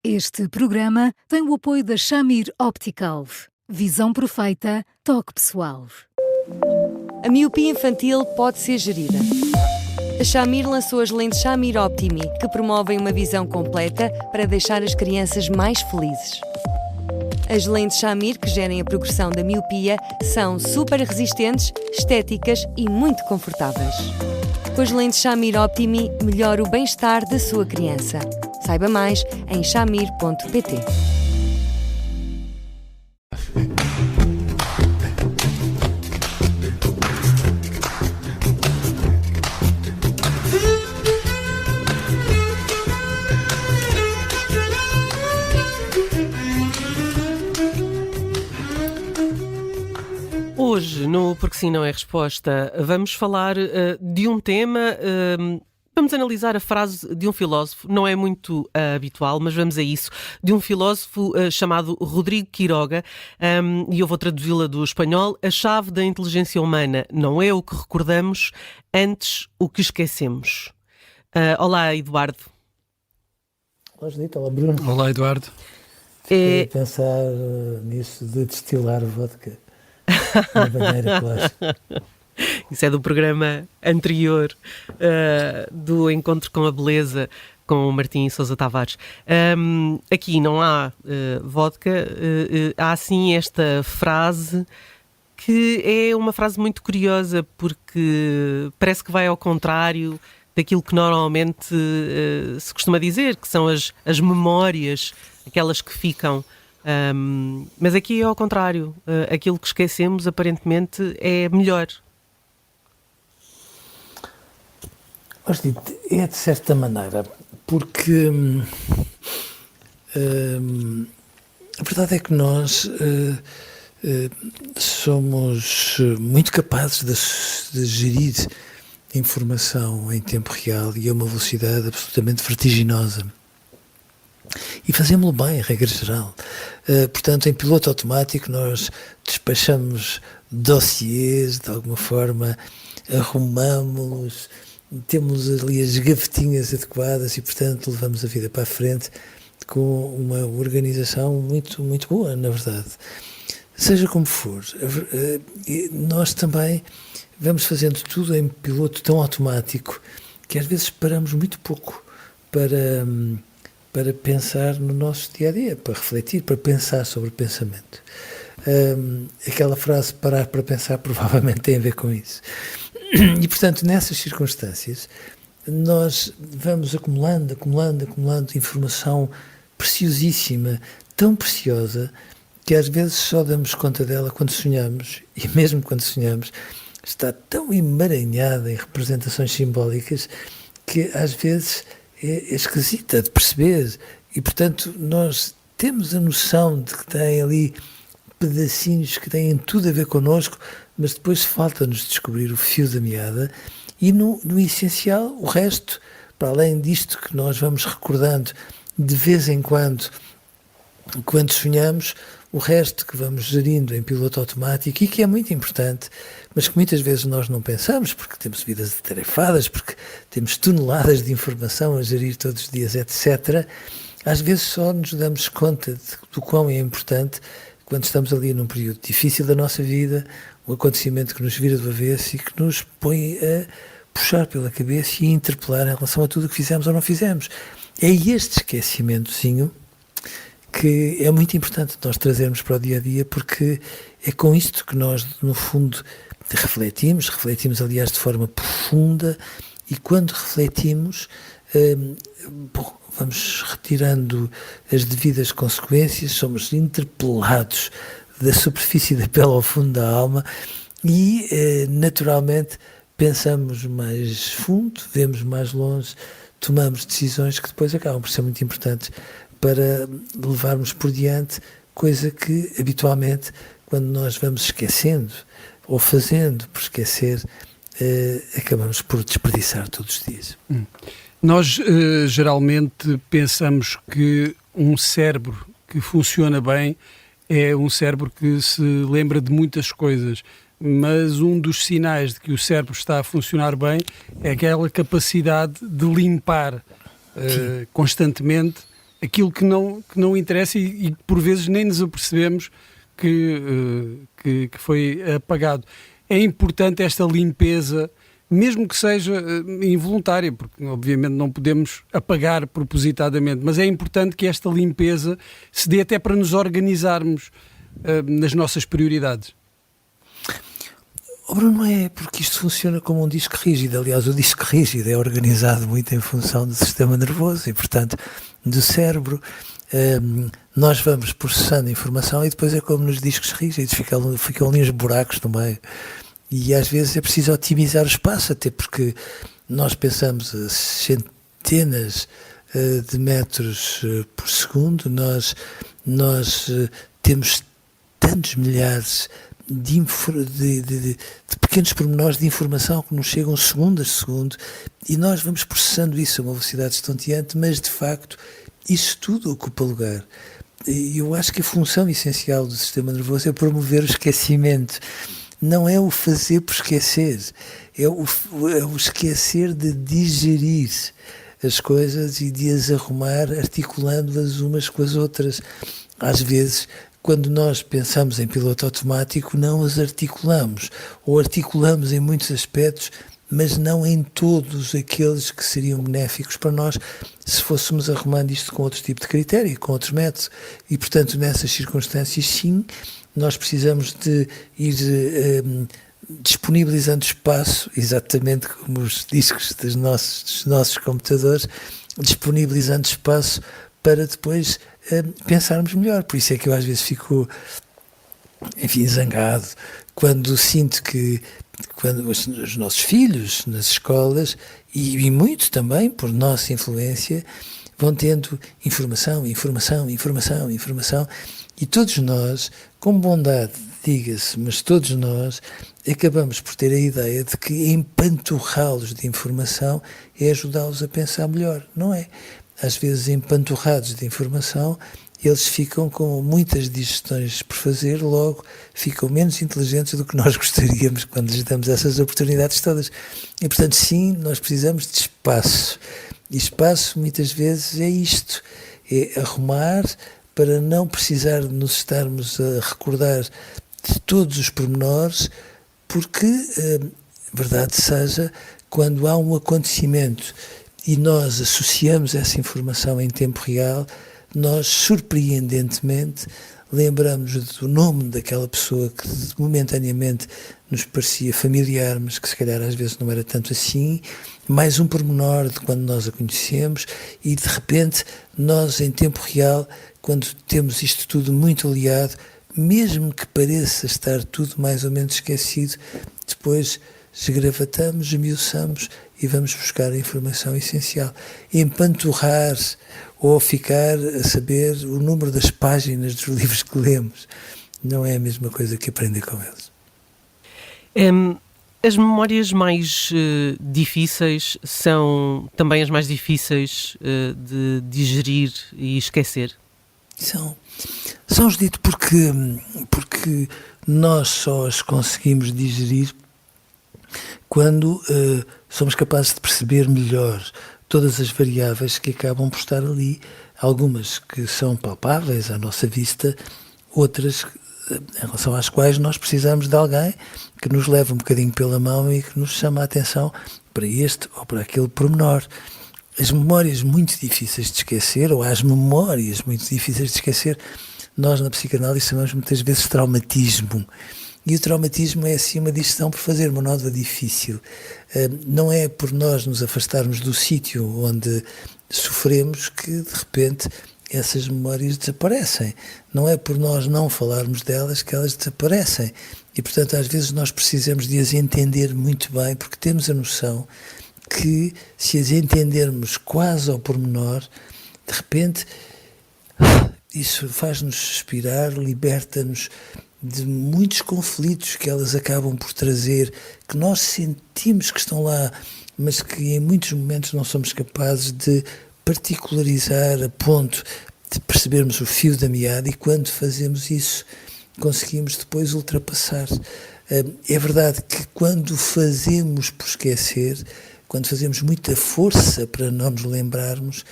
Este programa tem o apoio da Shamir Optical. Visão perfeita, toque pessoal. A miopia infantil pode ser gerida. A Shamir lançou as lentes Shamir Optimi, que promovem uma visão completa para deixar as crianças mais felizes. As lentes Shamir, que gerem a progressão da miopia, são super resistentes, estéticas e muito confortáveis. Com as lentes Shamir Optimi, melhora o bem-estar da sua criança. Saiba mais em shamir.pt. Hoje, no Porque Sim Não é Resposta, vamos falar de um tema, vamos analisar a frase de um filósofo, não é muito habitual, mas vamos a isso, de um filósofo chamado Rodrigo Quiroga, e eu vou traduzi-la do espanhol: a chave da inteligência humana não é o que recordamos, antes o que esquecemos. Olá, Eduardo. Olá, Judita. Olá, Bruno. Olá, Eduardo. Fiquei a pensar nisso de destilar vodka na banheira, claro. Isso é do programa anterior, do Encontro com a Beleza, com o Martim Sousa Tavares. Aqui não há vodka, há sim esta frase, que é uma frase muito curiosa, porque parece que vai ao contrário daquilo que normalmente se costuma dizer, que são as memórias, aquelas que ficam. Mas aqui é ao contrário. Aquilo que esquecemos aparentemente é melhor. É de certa maneira, porque a verdade é que nós somos muito capazes de gerir informação em tempo real e a uma velocidade absolutamente vertiginosa. E fazemos-lo bem, em regra geral. Portanto, em piloto automático, nós despachamos dossiês, de alguma forma, arrumamos-los, temos ali as gavetinhas adequadas e, portanto, levamos a vida para a frente com uma organização muito, muito boa, na verdade. Seja como for, nós também vamos fazendo tudo em piloto tão automático que às vezes paramos muito pouco para pensar no nosso dia-a-dia, para refletir, para pensar sobre o pensamento. Aquela frase, parar para pensar, provavelmente tem a ver com isso. E, portanto, nessas circunstâncias, nós vamos acumulando informação preciosíssima, tão preciosa, que às vezes só damos conta dela quando sonhamos, e mesmo quando sonhamos, está tão emaranhada em representações simbólicas que às vezes é esquisita de perceber, e portanto nós temos a noção de que tem ali pedacinhos que têm tudo a ver connosco, mas depois falta-nos descobrir o fio da meada e no essencial o resto, para além disto que nós vamos recordando de vez em quando sonhamos, o resto que vamos gerindo em piloto automático e que é muito importante, mas que muitas vezes nós não pensamos, porque temos vidas atarefadas, porque temos toneladas de informação a gerir todos os dias, etc. Às vezes só nos damos conta do quão é importante quando estamos ali num período difícil da nossa vida, um acontecimento que nos vira do avesso e que nos põe a puxar pela cabeça e a interpelar em relação a tudo o que fizemos ou não fizemos. É este esquecimentozinho que é muito importante nós trazermos para o dia-a-dia, porque é com isto que nós, no fundo, refletimos aliás de forma profunda, e quando refletimos, vamos retirando as devidas consequências, somos interpelados da superfície da pele ao fundo da alma e, naturalmente, pensamos mais fundo, vemos mais longe, tomamos decisões que depois acabam por ser muito importantes para levarmos por diante, coisa que habitualmente, quando nós vamos esquecendo ou fazendo por esquecer, acabamos por desperdiçar todos os dias. Nós geralmente pensamos que um cérebro que funciona bem é um cérebro que se lembra de muitas coisas, mas um dos sinais de que o cérebro está a funcionar bem é aquela capacidade de limpar constantemente aquilo que não interessa e por vezes nem nos apercebemos que foi apagado. É importante esta limpeza, mesmo que seja involuntária, porque obviamente não podemos apagar propositadamente, mas é importante que esta limpeza se dê até para nos organizarmos nas nossas prioridades. Bruno, não é porque isto funciona como um disco rígido. Aliás, o disco rígido é organizado muito em função do sistema nervoso e, portanto, do cérebro. Nós vamos processando informação e depois é como nos discos rígidos, ficam ali uns buracos no meio. E às vezes é preciso otimizar o espaço, até porque nós pensamos a centenas de metros por segundo, nós temos tantos milhares de pequenos pormenores de informação que nos chegam segundos a segundo e nós vamos processando isso a uma velocidade estonteante, mas de facto isso tudo ocupa lugar. E eu acho que a função essencial do sistema nervoso é promover o esquecimento. Não é o fazer por esquecer, é o esquecer de digerir as coisas e de as arrumar articulando-as umas com as outras. Às vezes, quando nós pensamos em piloto automático, não as articulamos, ou articulamos em muitos aspectos, mas não em todos aqueles que seriam benéficos para nós se fôssemos arrumando isto com outro tipo de critério, com outro método. E, portanto, nessas circunstâncias, sim, nós precisamos de ir disponibilizando espaço, exatamente como os discos dos nossos computadores, disponibilizando espaço para depois pensarmos melhor. Por isso é que eu às vezes fico, zangado, quando sinto que quando os nossos filhos nas escolas, e muito também por nossa influência, vão tendo informação, e todos nós, com bondade, diga-se, mas todos nós acabamos por ter a ideia de que empanturrá-los de informação é ajudá-los a pensar melhor. Não é? Às vezes, empanturrados de informação, eles ficam com muitas digestões por fazer, logo ficam menos inteligentes do que nós gostaríamos quando lhes damos essas oportunidades todas. E, portanto, sim, nós precisamos de espaço. E espaço, muitas vezes, é isto, é arrumar para não precisar de nos estarmos a recordar de todos os pormenores, porque, verdade seja, quando há um acontecimento e nós associamos essa informação em tempo real, nós, surpreendentemente, lembramos do nome daquela pessoa que momentaneamente nos parecia familiar, mas que se calhar às vezes não era tanto assim, mais um pormenor de quando nós a conhecemos e de repente nós em tempo real, quando temos isto tudo muito aliado, mesmo que pareça estar tudo mais ou menos esquecido, depois esgravatamos, esmiuçamos e vamos buscar a informação essencial. Empanturrar ou ficar a saber o número das páginas dos livros que lemos não é a mesma coisa que aprender com eles. As memórias mais difíceis são também as mais difíceis de digerir e esquecer? São dito porque nós só as conseguimos digerir quando somos capazes de perceber melhor todas as variáveis que acabam por estar ali, algumas que são palpáveis à nossa vista, outras em relação às quais nós precisamos de alguém que nos leve um bocadinho pela mão e que nos chame a atenção para este ou para aquele pormenor. As memórias muito difíceis de esquecer, ou as memórias muito difíceis de esquecer, nós na psicanálise chamamos muitas vezes traumatismo. E o traumatismo é assim uma digestão por fazer uma nódoa difícil. Não é por nós nos afastarmos do sítio onde sofremos que de repente essas memórias desaparecem. Não é por nós não falarmos delas que elas desaparecem. E portanto às vezes nós precisamos de as entender muito bem, porque temos a noção que se as entendermos quase ao pormenor, de repente isso faz-nos suspirar, liberta-nos de muitos conflitos que elas acabam por trazer, que nós sentimos que estão lá, mas que em muitos momentos não somos capazes de particularizar a ponto de percebermos o fio da meada, e quando fazemos isso conseguimos depois ultrapassar. É verdade que quando fazemos por esquecer, quando fazemos muita força para não nos lembrarmos,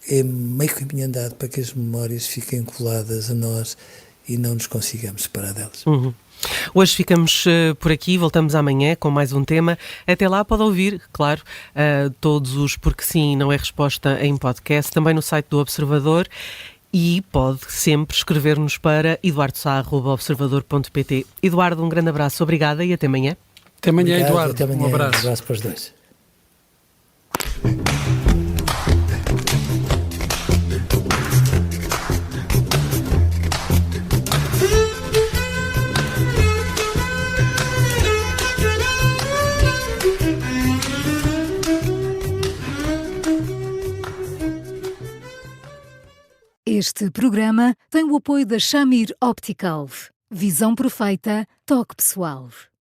é meio caminho andado para que as memórias fiquem coladas a nós e não nos consigamos separar delas. Hoje ficamos por aqui, voltamos amanhã com mais um tema. Até lá pode ouvir, claro, todos os Porque Sim Não É Resposta em podcast, também no site do Observador, e pode sempre escrever-nos para eduardosá@observador.pt. Eduardo, um grande abraço, obrigada e até amanhã. Até amanhã, Obrigado, Eduardo. até amanhã. Um abraço. Um abraço para os dois. Este programa tem o apoio da Shamir Optical. Visão perfeita, toque pessoal.